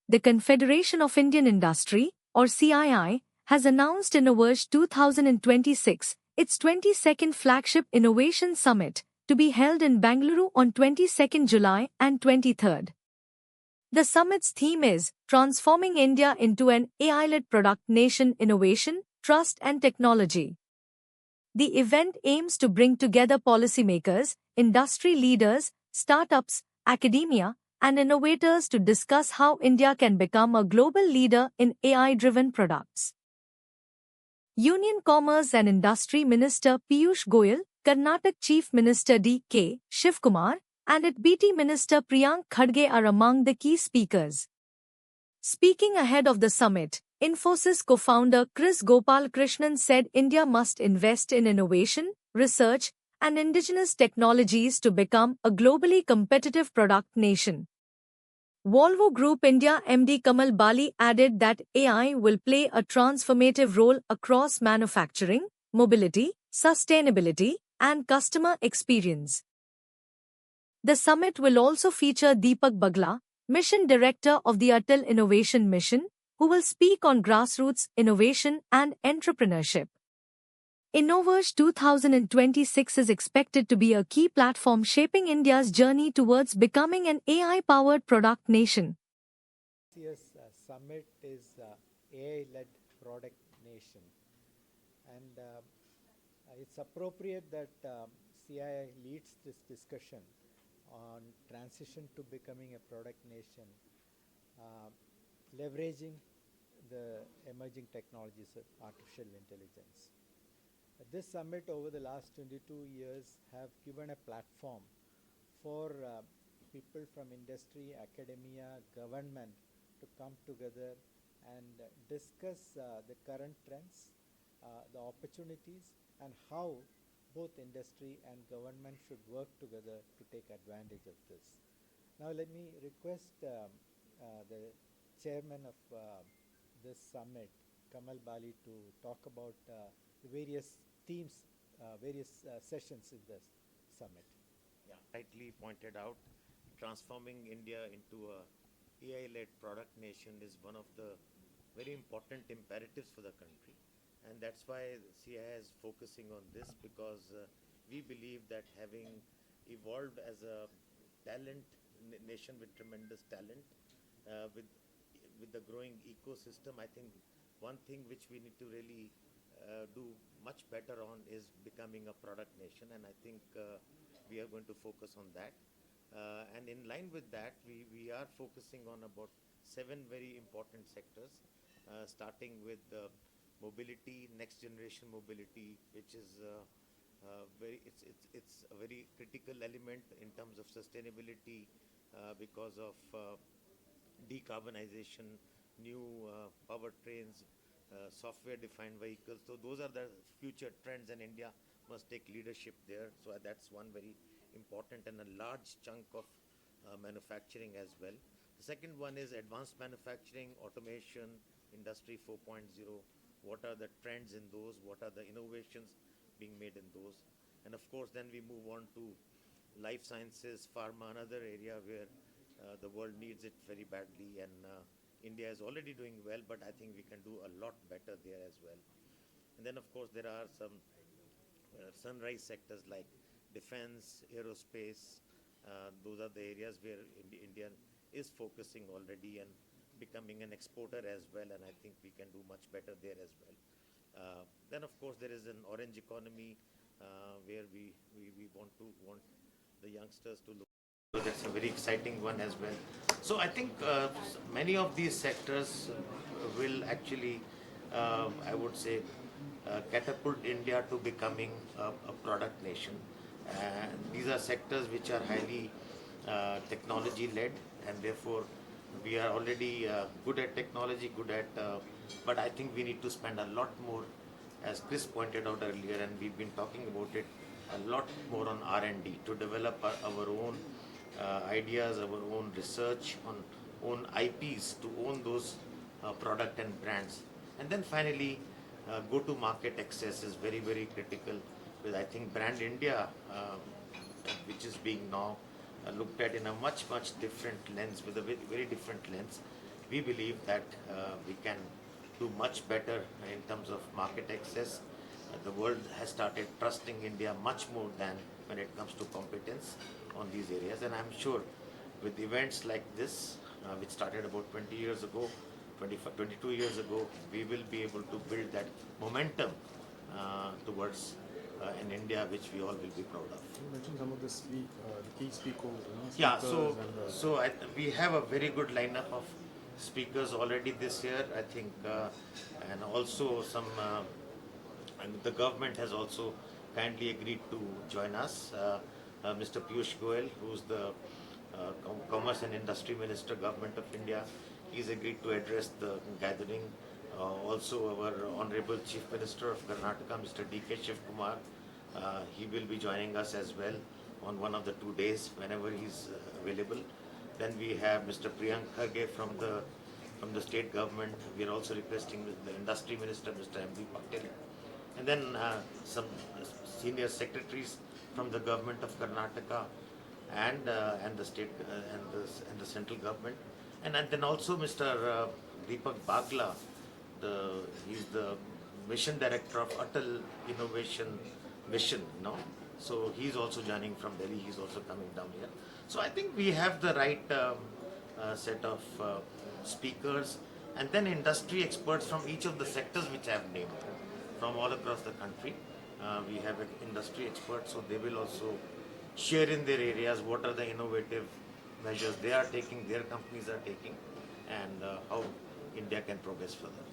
the Confederation of Indian Industry, or CII, has announced Innoverge 2026, its 22nd flagship innovation summit, to be held in Bengaluru on 22nd July and 23rd. The summit's theme is Transforming India into an AI-led product nation: innovation, trust and technology. The event aims to bring together policymakers, industry leaders, startups, academia, and innovators to discuss how India can become a global leader in AI-driven products. Union Commerce and Industry Minister Piyush Goyal, Karnataka Chief Minister D.K. Shivkumar, and IT BT Minister Priyank Khadge are among the key speakers. Speaking ahead of the summit, Infosys co-founder Chris Gopalakrishnan said India must invest in innovation, research, and indigenous technologies to become a globally competitive product nation. Volvo Group India MD Kamal Bali added that AI will play a transformative role across manufacturing, mobility, sustainability, and customer experience. The summit will also feature Deepak Bagla, Mission Director of the Atal Innovation Mission, who will speak on grassroots innovation and entrepreneurship. Innoverge 2026 is expected to be a key platform shaping India's journey towards becoming an AI-powered product nation. This year's summit is AI-led product nation, and it's appropriate that CII leads this discussion on transition to becoming a product nation, leveraging the emerging technologies of artificial intelligence. This summit over the last 22 years have given a platform for people from industry, academia, government to come together and discuss the current trends, the opportunities, and how both industry and government should work together to take advantage of this. Now let me request the chairman of this summit, Kamal Bali, to talk about the various themes, various sessions in this summit. Yeah, rightly pointed out, transforming India into a AI-led product nation is one of the very important imperatives for the country. And that's why CII is focusing on this, because we believe that having evolved as a nation with tremendous talent, with the growing ecosystem, I think one thing which we need to really do much better on is becoming a product nation, and I think we are going to focus on that. And in line with that, we are focusing on about 7 very important sectors, starting with mobility, next generation mobility, which is it's a very critical element in terms of sustainability because of decarbonization, new powertrains, software-defined vehicles. So those are the future trends, and India must take leadership there. So that's one very important and a large chunk of manufacturing as well. The second one is advanced manufacturing, automation, Industry 4.0. What are the trends in those? What are the innovations being made in those? And of course, then we move on to life sciences, pharma, another area where the world needs it very badly, and India is already doing well, but I think we can do a lot better there as well. And then, of course, there are some sunrise sectors like defense, aerospace. Those are the areas where India is focusing already and becoming an exporter as well, and I think we can do much better there as well. Then, of course, there is an orange economy where we want the youngsters to look. So that's a very exciting one as well. So I think many of these sectors will actually, I would say, catapult India to becoming a product nation. And these are sectors which are highly technology-led, and therefore we are already good at technology, but I think we need to spend a lot more, as Chris pointed out earlier, and we've been talking about it, a lot more on R&D to develop our own ideas, our own research, on own IPs, to own those product and brands. And then finally, go-to-market access is very, very critical, because I think Brand India, which is being now looked at in a much different lens, with a very, very different lens, we believe that we can do much better in terms of market access. The world has started trusting India much more than when it comes to competence on these areas, and I'm sure with events like this, which started about 20 years ago, 22 years ago, we will be able to build that momentum towards an India which we all will be proud of. You mentioned some of the key speakers, Yeah, speakers and the we have a very good lineup of speakers already this year, I think, and also and the government has also kindly agreed to join us. Mr. Piyush Goyal, who's the Commerce and Industry Minister, Government of India, he's agreed to address the gathering. Also, our Honorable Chief Minister of Karnataka, Mr. D.K. Shiv Kumar, he will be joining us as well on one of the 2 days whenever he's available. Then we have Mr. Priyank Kharge from the state government. We are also requesting the Industry Minister, Mr. M.B. Patel, and then some senior secretaries from the government of Karnataka and the state and the central government, and then also Mr. Deepak Bagla, he's the mission director of Atal Innovation Mission, so he's also joining from Delhi. He's also coming down here. So I think we have the right set of speakers, and then industry experts from each of the sectors which I have named from all across the country. We have industry experts, so they will also share in their areas what are the innovative measures they are taking, their companies are taking, and how India can progress further.